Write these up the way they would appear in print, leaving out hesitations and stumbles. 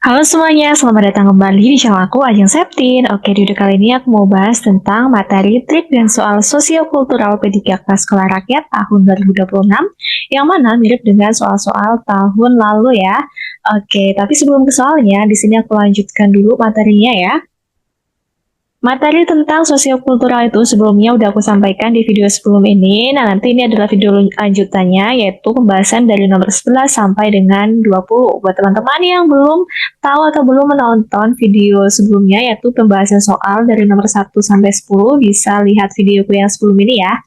Halo semuanya, selamat datang kembali di channel aku, Ajeng Septin. Oke, di video kali ini aku mau bahas tentang materi trik dan soal sosiokultural P3K Sekolah Rakyat tahun 2026, yang mana mirip dengan soal-soal tahun lalu ya. Oke, tapi sebelum ke soalnya, di sini aku lanjutkan dulu materinya ya. Materi tentang sosiokultural itu sebelumnya udah aku sampaikan di video sebelum ini. Nah, nanti ini adalah video lanjutannya, yaitu pembahasan dari nomor 11 sampai dengan 20. Buat teman-teman yang belum tahu atau belum menonton video sebelumnya, yaitu pembahasan soal dari nomor 1 sampai 10, bisa lihat videoku yang sebelum ini ya.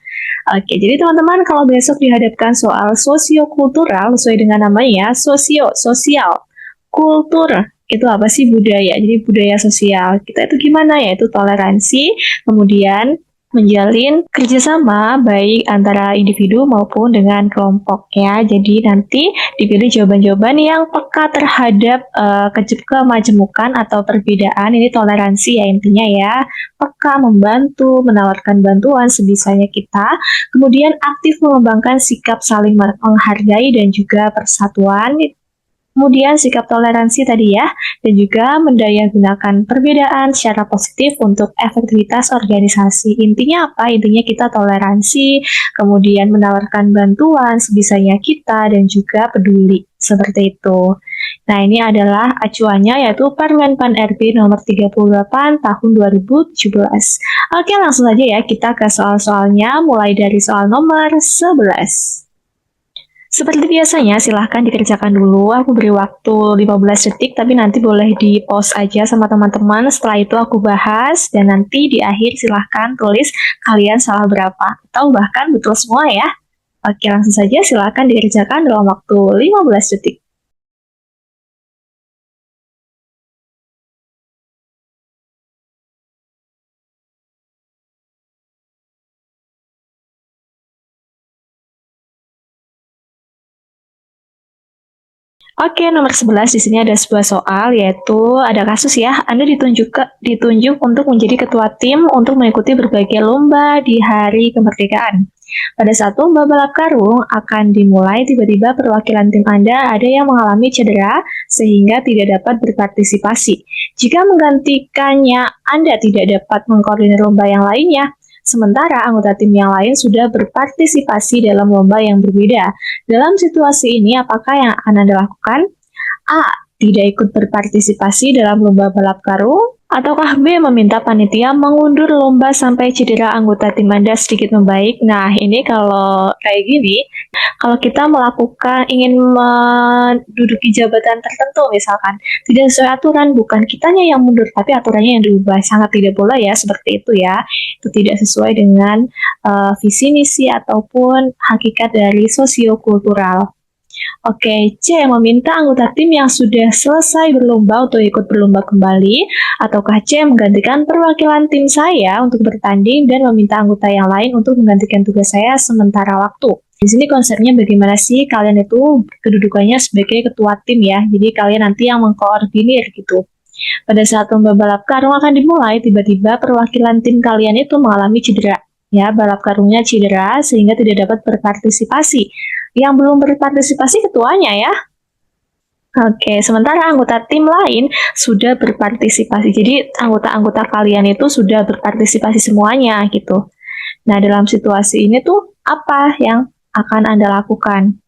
Oke, jadi teman-teman kalau besok dihadapkan soal sosiokultural, sesuai dengan namanya, sosial, kultur, itu apa sih budaya? Jadi budaya sosial kita itu gimana ya? Itu toleransi, kemudian menjalin kerjasama baik antara individu maupun dengan kelompok ya. Jadi nanti dipilih jawaban-jawaban yang peka terhadap kemajemukan atau perbedaan. Ini toleransi ya intinya ya. Peka membantu, menawarkan bantuan sebisanya kita. Kemudian aktif mengembangkan sikap saling menghargai dan juga persatuan. Kemudian sikap toleransi tadi ya, dan juga mendayagunakan perbedaan secara positif untuk efektivitas organisasi. Intinya apa? Intinya kita toleransi, kemudian menawarkan bantuan sebisanya kita, dan juga peduli. Seperti itu. Nah, ini adalah acuannya yaitu Permen Pan RB nomor 38 tahun 2017. Oke, langsung aja ya kita ke soal-soalnya, mulai dari soal nomor 11. Seperti biasanya, silahkan dikerjakan dulu. Aku beri waktu 15 detik, tapi nanti boleh di-pause aja sama teman-teman. Setelah itu aku bahas, dan nanti di akhir silahkan tulis kalian salah berapa. Atau bahkan betul semua ya. Oke, langsung saja silahkan dikerjakan dalam waktu 15 detik. Oke, nomor 11 di sini ada sebuah soal, yaitu ada kasus ya, Anda ditunjuk untuk menjadi ketua tim untuk mengikuti berbagai lomba di hari kemerdekaan. Pada saat lomba balap karung akan dimulai, tiba-tiba perwakilan tim Anda ada yang mengalami cedera sehingga tidak dapat berpartisipasi. Jika menggantikannya Anda tidak dapat mengkoordinir lomba yang lainnya, sementara anggota tim yang lain sudah berpartisipasi dalam lomba yang berbeda. Dalam situasi ini, apakah yang akan Anda lakukan? A. Tidak ikut berpartisipasi dalam lomba balap karung, ataukah B. Meminta panitia mengundur lomba sampai cedera anggota tim Anda sedikit membaik? Nah, ini kalau kayak gini, kalau kita ingin menduduki jabatan tertentu misalkan, tidak sesuai aturan, bukan kitanya yang mundur, tapi aturannya yang diubah. Sangat tidak boleh ya, seperti itu ya. Itu tidak sesuai dengan visi misi ataupun hakikat dari sosiokultural. Oke, C. Meminta anggota tim yang sudah selesai berlomba untuk ikut berlomba kembali, ataukah C. Menggantikan perwakilan tim saya untuk bertanding dan meminta anggota yang lain untuk menggantikan tugas saya sementara waktu. Di sini konsepnya bagaimana sih kalian itu kedudukannya sebagai ketua tim ya, jadi kalian nanti yang mengkoordinir gitu. Pada saat lomba balap karung akan dimulai, tiba-tiba perwakilan tim kalian itu mengalami cedera. Ya, balap karungnya cedera sehingga tidak dapat berpartisipasi. Yang belum berpartisipasi ketuanya ya. Oke, sementara anggota tim lain sudah berpartisipasi. Jadi anggota-anggota kalian itu sudah berpartisipasi semuanya gitu. Nah, dalam situasi ini tuh apa yang akan Anda lakukan?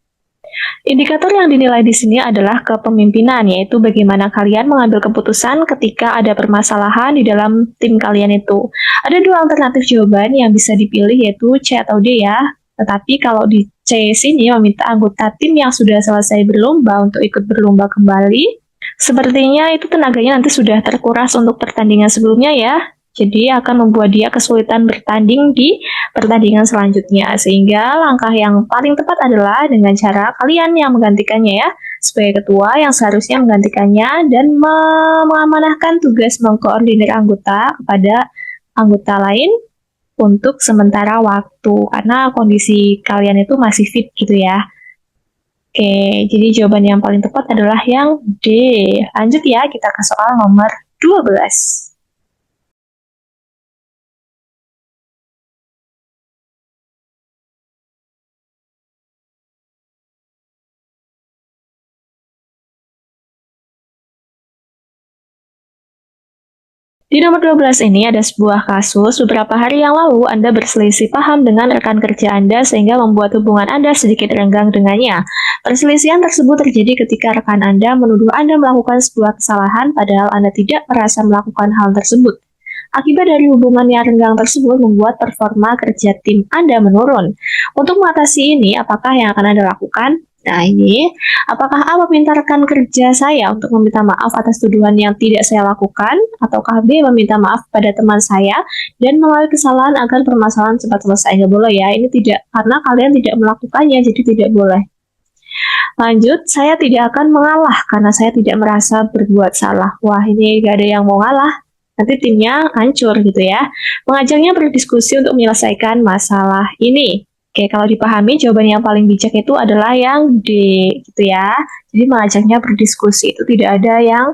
Indikator yang dinilai di sini adalah kepemimpinan, yaitu bagaimana kalian mengambil keputusan ketika ada permasalahan di dalam tim kalian itu. Ada dua alternatif jawaban yang bisa dipilih, yaitu C atau D ya. Tetapi kalau di C sini meminta anggota tim yang sudah selesai berlomba untuk ikut berlomba kembali, sepertinya itu tenaganya nanti sudah terkuras untuk pertandingan sebelumnya ya. Jadi akan membuat dia kesulitan bertanding di pertandingan selanjutnya. Sehingga langkah yang paling tepat adalah dengan cara kalian yang menggantikannya ya, sebagai ketua yang seharusnya menggantikannya dan mengamanahkan tugas mengkoordinir anggota kepada anggota lain untuk sementara waktu. Karena kondisi kalian itu masih fit gitu ya. Oke, jadi jawaban yang paling tepat adalah yang D. Lanjut ya, kita ke soal nomor 12. Di nomor 12 ini ada sebuah kasus, beberapa hari yang lalu Anda berselisih paham dengan rekan kerja Anda sehingga membuat hubungan Anda sedikit renggang dengannya. Perselisihan tersebut terjadi ketika rekan Anda menuduh Anda melakukan sebuah kesalahan padahal Anda tidak merasa melakukan hal tersebut. Akibat dari hubungan yang renggang tersebut membuat performa kerja tim Anda menurun. Untuk mengatasi ini, apakah yang akan Anda lakukan? Nah ini, apakah A meminta rekan kerja saya untuk meminta maaf atas tuduhan yang tidak saya lakukan? Ataukah B meminta maaf pada teman saya dan mengakui kesalahan agar permasalahan cepat selesai? Nggak boleh ya, ini tidak, karena kalian tidak melakukannya, jadi tidak boleh. Lanjut, saya tidak akan mengalah karena saya tidak merasa berbuat salah. Wah, ini gak ada yang mau ngalah. Nanti timnya hancur gitu ya. Mengajaknya berdiskusi untuk menyelesaikan masalah ini. Oke, kalau dipahami jawaban yang paling bijak itu adalah yang D gitu ya. Jadi mengajaknya berdiskusi itu tidak ada yang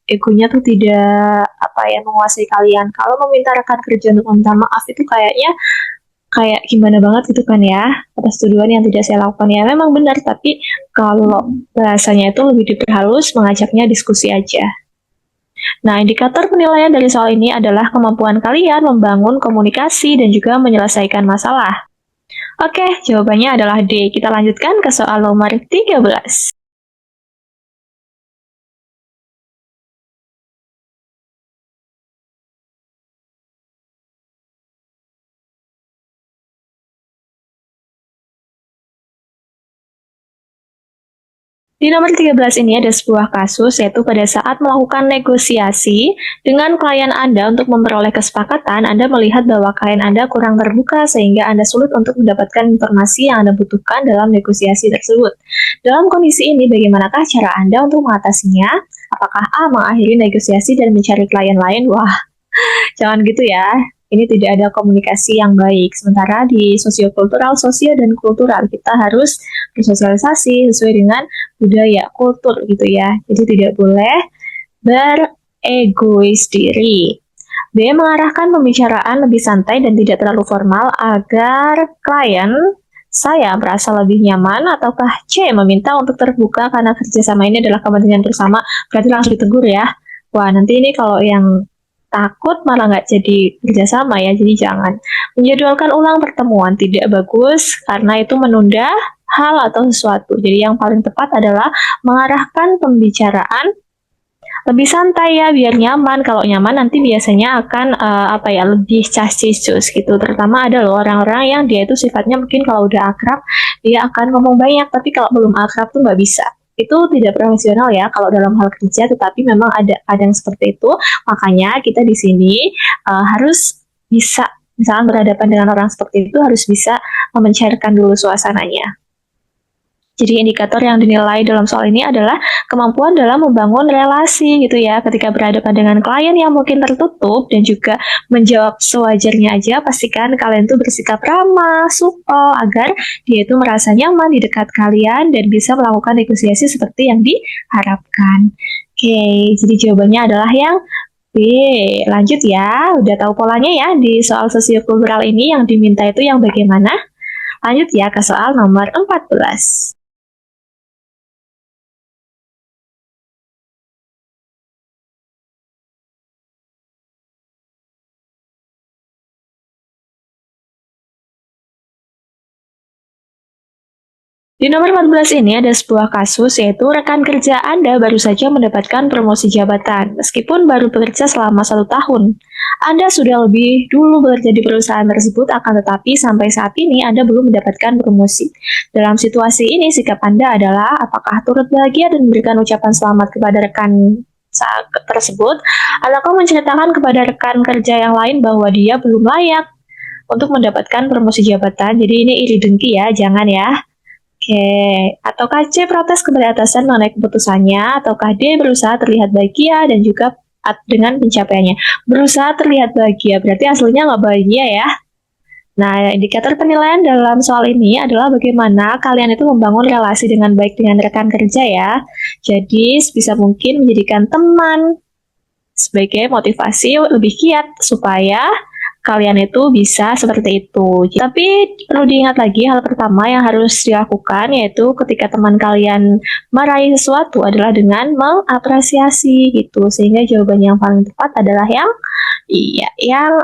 egonya tuh tidak menguasai kalian. Kalau meminta rekan kerja untuk meminta maaf itu kayaknya kayak gimana banget gitu kan ya, atas tuduhan yang tidak saya lakukan. Ya memang benar, tapi kalau bahasanya itu lebih diperhalus, mengajaknya diskusi aja. Nah, indikator penilaian dari soal ini adalah kemampuan kalian membangun komunikasi dan juga menyelesaikan masalah. Oke, jawabannya adalah D. Kita lanjutkan ke soal nomor 13. Di nomor 13 ini ada sebuah kasus, yaitu pada saat melakukan negosiasi dengan klien Anda untuk memperoleh kesepakatan, Anda melihat bahwa klien Anda kurang terbuka sehingga Anda sulit untuk mendapatkan informasi yang Anda butuhkan dalam negosiasi tersebut. Dalam kondisi ini, bagaimanakah cara Anda untuk mengatasinya? Apakah A. mengakhiri negosiasi dan mencari klien lain? Wah, jangan gitu ya. Ini tidak ada komunikasi yang baik. Sementara di sosiokultural, sosial dan kultural kita harus bersosialisasi sesuai dengan budaya, kultur gitu ya. Jadi tidak boleh beregois diri. B. mengarahkan pembicaraan lebih santai dan tidak terlalu formal agar klien saya merasa lebih nyaman. Ataukah C. meminta untuk terbuka karena kerjasama ini adalah kepentingan bersama. Berarti langsung ditegur ya. Wah, nanti ini kalau yang takut malah nggak jadi kerjasama ya, jadi jangan. Menjadwalkan ulang pertemuan tidak bagus karena itu menunda hal atau sesuatu. Jadi yang paling tepat adalah mengarahkan pembicaraan lebih santai ya, biar nyaman. Kalau nyaman nanti biasanya akan lebih casisus gitu. Terutama ada loh orang-orang yang dia itu sifatnya mungkin kalau udah akrab dia akan ngomong banyak, tapi kalau belum akrab tuh nggak bisa. Itu tidak profesional ya kalau dalam hal kerja, tetapi memang ada yang seperti itu. Makanya kita di sini harus bisa, misalnya berhadapan dengan orang seperti itu, harus bisa mencairkan dulu suasananya. Jadi indikator yang dinilai dalam soal ini adalah kemampuan dalam membangun relasi gitu ya. Ketika berhadapan dengan klien yang mungkin tertutup dan juga menjawab sewajarnya aja, pastikan kalian tuh bersikap ramah, supel, agar dia itu merasa nyaman di dekat kalian dan bisa melakukan negosiasi seperti yang diharapkan. Oke, jadi jawabannya adalah yang B. Lanjut ya, udah tahu polanya ya di soal sosiokultural ini yang diminta itu yang bagaimana? Lanjut ya ke soal nomor 14. Di nomor 14 ini ada sebuah kasus, yaitu rekan kerja Anda baru saja mendapatkan promosi jabatan. Meskipun baru bekerja selama 1 tahun, Anda sudah lebih dulu bekerja di perusahaan tersebut, akan tetapi sampai saat ini Anda belum mendapatkan promosi. Dalam situasi ini, sikap Anda adalah apakah turut bahagia dan memberikan ucapan selamat kepada rekan tersebut, ataukah menceritakan kepada rekan kerja yang lain bahwa dia belum layak untuk mendapatkan promosi jabatan. Jadi ini iri dengki ya, jangan ya. Oke, ataukah C protes kepada atasan mengenai keputusannya, ataukah D berusaha terlihat bahagia dan juga dengan pencapaiannya. Berusaha terlihat bahagia, berarti aslinya nggak bahagia ya. Nah, indikator penilaian dalam soal ini adalah bagaimana kalian itu membangun relasi dengan baik dengan rekan kerja ya. Jadi, sebisa mungkin menjadikan teman sebagai motivasi lebih giat supaya kalian itu bisa seperti itu. Tapi perlu diingat lagi hal pertama yang harus dilakukan yaitu ketika teman kalian meraih sesuatu adalah dengan mengapresiasi gitu. Sehingga jawaban yang paling tepat adalah yang iya, yang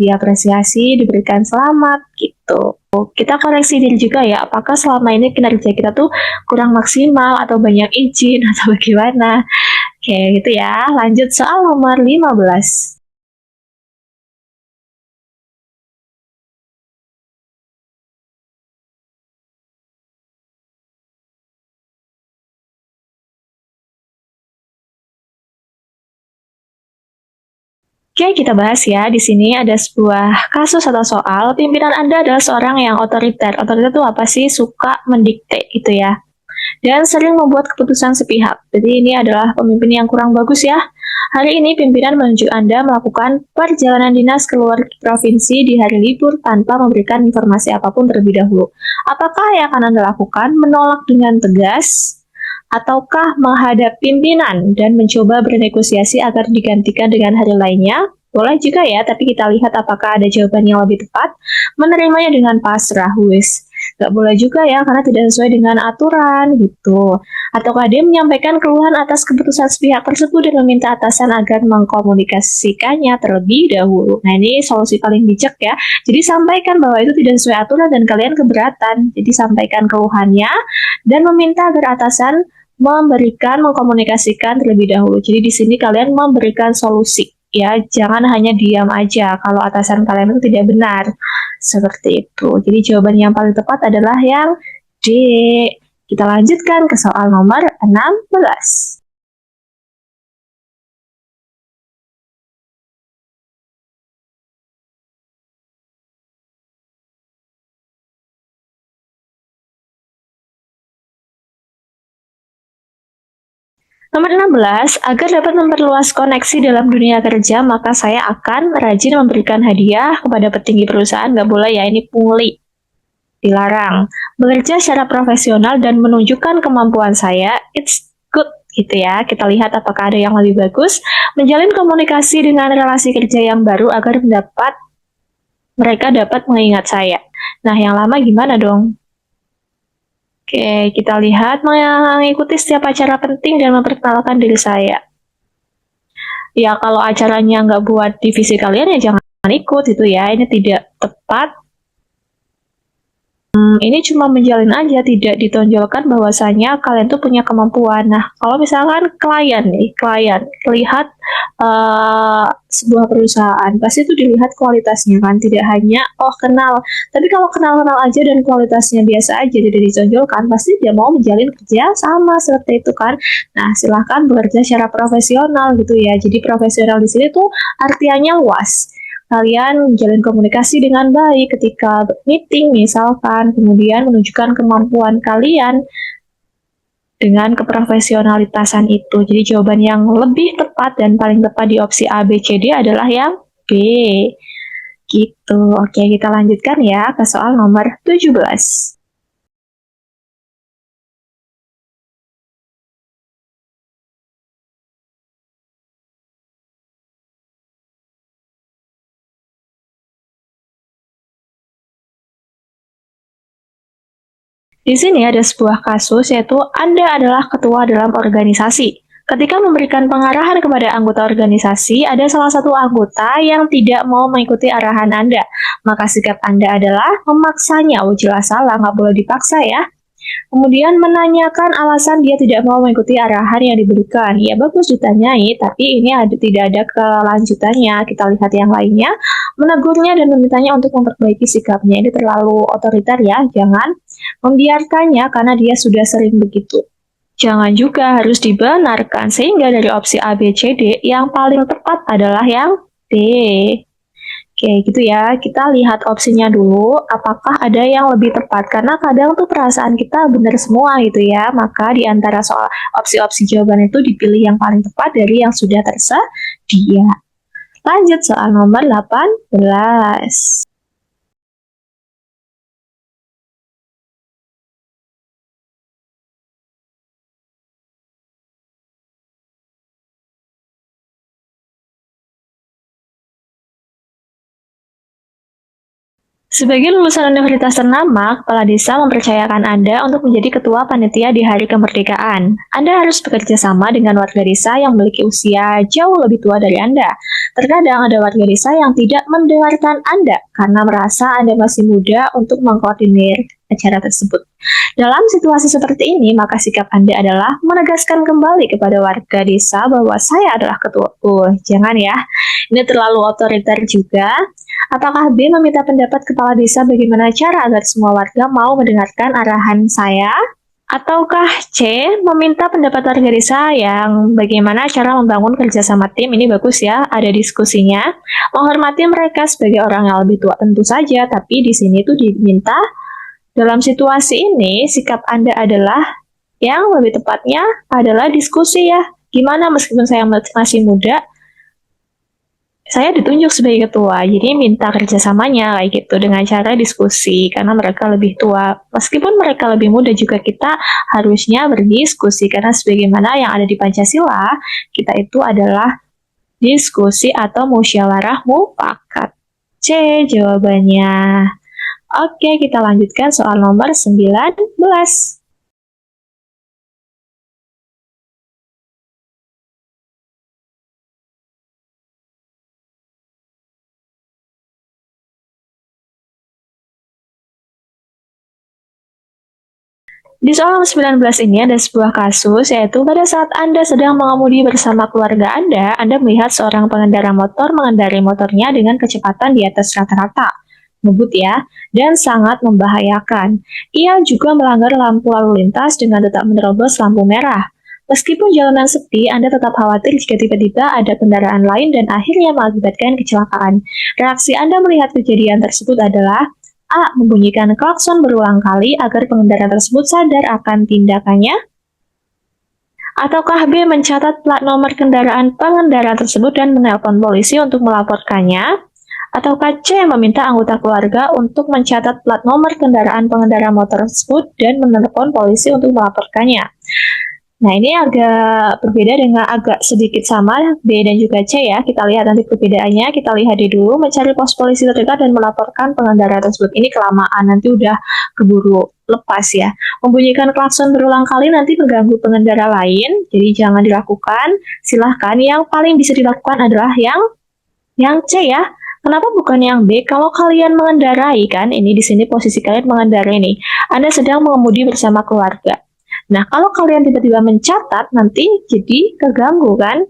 diapresiasi, diberikan selamat gitu. Kita koreksi diri juga ya, apakah selama ini kinerja kita tuh kurang maksimal atau banyak izin atau bagaimana. Oke, gitu ya. Lanjut soal nomor 15. Oke, kita bahas ya. Di sini ada sebuah kasus atau soal. Pimpinan Anda adalah seorang yang otoriter. Otoriter itu apa sih? Suka mendikte gitu ya. Dan sering membuat keputusan sepihak. Jadi ini adalah pemimpin yang kurang bagus ya. Hari ini pimpinan menunjuk Anda melakukan perjalanan dinas keluar provinsi di hari libur tanpa memberikan informasi apapun terlebih dahulu. Apakah yang akan Anda lakukan? Menolak dengan tegas, ataukah menghadap pimpinan dan mencoba bernegosiasi agar digantikan dengan hari lainnya? Boleh juga ya, tapi kita lihat apakah ada jawaban yang lebih tepat. Menerimanya dengan pasrah, wis. Gak boleh juga ya, karena tidak sesuai dengan aturan gitu. Ataukah dia menyampaikan keluhan atas keputusan sepihak tersebut dan meminta atasan agar mengkomunikasikannya terlebih dahulu. Nah ini solusi paling bijak ya. Jadi sampaikan bahwa itu tidak sesuai aturan dan kalian keberatan. Jadi sampaikan keluhannya dan meminta agar atasan mengkomunikasikan terlebih dahulu. Jadi di sini kalian memberikan solusi ya, jangan hanya diam aja kalau atasan kalian itu tidak benar. Seperti itu. Jadi jawaban yang paling tepat adalah yang D. Kita lanjutkan ke soal nomor 16. Nomor 16, agar dapat memperluas koneksi dalam dunia kerja, maka saya akan rajin memberikan hadiah kepada petinggi perusahaan. Nggak boleh ya, ini pungli. Dilarang. Bekerja secara profesional dan menunjukkan kemampuan saya, it's good gitu ya. Kita lihat apakah ada yang lebih bagus. Menjalin komunikasi dengan relasi kerja yang baru agar mereka dapat mengingat saya. Nah, yang lama gimana dong? Oke, kita lihat mengikuti setiap acara penting dan memperkenalkan diri saya. Ya, kalau acaranya nggak buat divisi kalian ya jangan ikut itu ya. Ini tidak tepat. Ini cuma menjalin aja, tidak ditonjolkan bahwasanya kalian tuh punya kemampuan. Nah, kalau misalkan klien lihat sebuah perusahaan, pasti itu dilihat kualitasnya kan, tidak hanya kenal. Tapi kalau kenal-kenal aja dan kualitasnya biasa aja, tidak ditonjolkan, pasti dia mau menjalin kerja sama seperti itu kan. Nah, silahkan bekerja secara profesional gitu ya. Jadi profesional di sini tuh artinya luas, kalian menjalin komunikasi dengan baik ketika meeting misalkan, kemudian menunjukkan kemampuan kalian dengan keprofesionalitasan itu. Jadi jawaban yang lebih tepat dan paling tepat di opsi A, B, C, D adalah yang B. Gitu. Oke, kita lanjutkan ya ke soal nomor 17. Di sini ada sebuah kasus yaitu Anda adalah ketua dalam organisasi. Ketika memberikan pengarahan kepada anggota organisasi, ada salah satu anggota yang tidak mau mengikuti arahan Anda. Maka sikap Anda adalah memaksanya. Oh jelas salah, nggak boleh dipaksa ya. Kemudian menanyakan alasan dia tidak mau mengikuti arahan yang diberikan. Ya bagus ditanyai, tapi ini tidak ada kelanjutannya. Kita lihat yang lainnya. Menegurnya dan memintanya untuk memperbaiki sikapnya. Ini terlalu otoriter ya, jangan membiarkannya karena dia sudah sering begitu. Jangan juga harus dibenarkan, sehingga dari opsi A, B, C, D, yang paling tepat adalah yang D. Oke, gitu ya. Kita lihat opsinya dulu, apakah ada yang lebih tepat. Karena kadang tuh perasaan kita benar semua gitu ya. Maka di antara soal opsi-opsi jawaban itu dipilih yang paling tepat dari yang sudah tersedia. Lanjut soal nomor 18. Sebagai lulusan universitas ternama, Kepala Desa mempercayakan Anda untuk menjadi ketua panitia di Hari Kemerdekaan. Anda harus bekerja sama dengan warga desa yang memiliki usia jauh lebih tua dari Anda. Terkadang ada warga desa yang tidak mendengarkan Anda karena merasa Anda masih muda untuk mengkoordinir acara tersebut. Dalam situasi seperti ini, maka sikap Anda adalah menegaskan kembali kepada warga desa bahwa saya adalah ketua. Jangan ya, ini terlalu otoriter juga. Apakah B meminta pendapat kepala desa bagaimana cara agar semua warga mau mendengarkan arahan saya? Ataukah C meminta pendapat warga desa yang bagaimana cara membangun kerjasama tim? Ini bagus ya, ada diskusinya. Menghormati mereka sebagai orang yang lebih tua tentu saja, tapi di sini tuh diminta dalam situasi ini sikap Anda adalah yang lebih tepatnya adalah diskusi ya. Gimana meskipun saya masih muda, saya ditunjuk sebagai ketua, jadi minta kerjasamanya kayak gitu dengan cara diskusi karena mereka lebih tua. Meskipun mereka lebih muda juga kita harusnya berdiskusi karena sebagaimana yang ada di Pancasila, kita itu adalah diskusi atau musyawarah mufakat. C jawabannya. Oke, kita lanjutkan soal nomor 19. Di soal 19 ini ada sebuah kasus, yaitu pada saat Anda sedang mengemudi bersama keluarga Anda melihat seorang pengendara motor mengendarai motornya dengan kecepatan di atas rata-rata. Ngebut ya, dan sangat membahayakan. Ia juga melanggar lampu lalu lintas dengan tetap menerobos lampu merah. Meskipun jalanan sepi, Anda tetap khawatir jika tiba-tiba ada kendaraan lain dan akhirnya mengakibatkan kecelakaan. Reaksi Anda melihat kejadian tersebut adalah A. Membunyikan klakson berulang kali agar pengendara tersebut sadar akan tindakannya. Ataukah B. Mencatat plat nomor kendaraan pengendara tersebut dan menelpon polisi untuk melaporkannya. Ataukah C. Meminta anggota keluarga untuk mencatat plat nomor kendaraan pengendara motor tersebut dan menelpon polisi untuk melaporkannya. Nah, ini agak berbeda dengan agak sedikit sama B dan juga C ya. Kita lihat nanti perbedaannya. Kita lihat dulu, mencari pos polisi terdekat dan melaporkan pengendara tersebut. Ini kelamaan, nanti udah keburu lepas ya. Membunyikan klakson berulang kali nanti mengganggu pengendara lain, jadi jangan dilakukan. Silahkan, yang paling bisa dilakukan adalah yang C ya. Kenapa bukan yang B? Kalau kalian mengendarai kan, ini di sini posisi kalian mengendarai nih. Anda sedang mengemudi bersama keluarga. Nah, kalau kalian tiba-tiba mencatat, nanti jadi keganggu kan?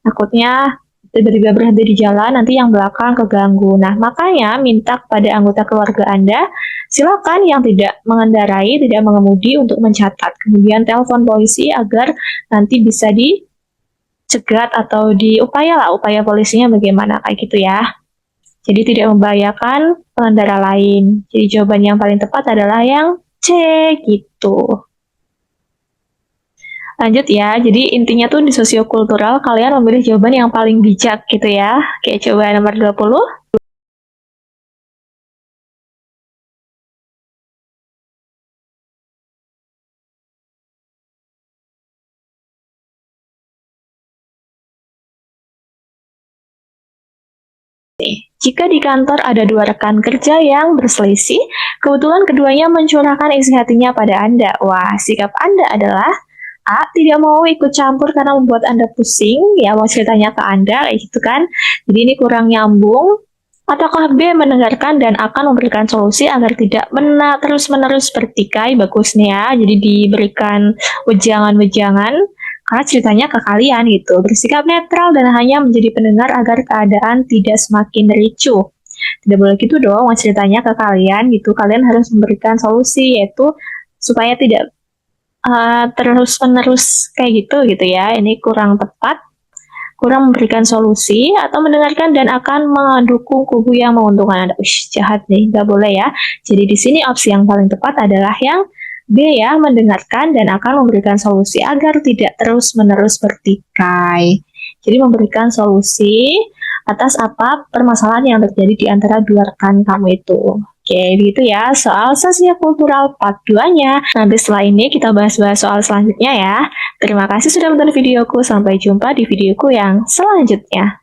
Takutnya tiba-tiba berhenti di jalan, nanti yang belakang keganggu. Nah, makanya minta kepada anggota keluarga Anda, silakan yang tidak mengendarai, tidak mengemudi untuk mencatat. Kemudian telepon polisi agar nanti bisa dicegat atau upaya polisinya bagaimana, kayak gitu ya. Jadi tidak membahayakan pengendara lain. Jadi jawaban yang paling tepat adalah yang C, gitu. Lanjut ya, jadi intinya tuh di sosiokultural kalian memilih jawaban yang paling bijak gitu ya. Oke, coba nomor 20. Jika di kantor ada dua rekan kerja yang berselisih, kebetulan keduanya mencurahkan isi hatinya pada Anda. Wah, sikap Anda adalah A. Tidak mau ikut campur karena membuat Anda pusing, ya mau ceritanya ke Anda, kayak gitu kan. Jadi ini kurang nyambung. Ataukah B. Mendengarkan dan akan memberikan solusi agar tidak terus-menerus bertikai, bagus nih ya. Jadi diberikan wejangan-wejangan karena ceritanya ke kalian gitu. Bersikap netral dan hanya menjadi pendengar agar keadaan tidak semakin ricuh. Tidak boleh gitu dong, ceritanya ke kalian gitu. Kalian harus memberikan solusi, yaitu supaya tidak terus-menerus kayak gitu ya. Ini kurang tepat, kurang memberikan solusi atau mendengarkan dan akan mendukung kubu yang menguntungkan Anda. Jahat nih, nggak boleh ya. Jadi di sini opsi yang paling tepat adalah yang B ya, mendengarkan dan akan memberikan solusi agar tidak terus-menerus bertikai. Jadi memberikan solusi atas apa permasalahan yang terjadi di antara dua rekan kamu itu. Oke, begitu ya soal sosiokultural part 2-nya. Nanti setelah ini kita bahas-bahas soal selanjutnya ya. Terima kasih sudah menonton videoku. Sampai jumpa di videoku yang selanjutnya.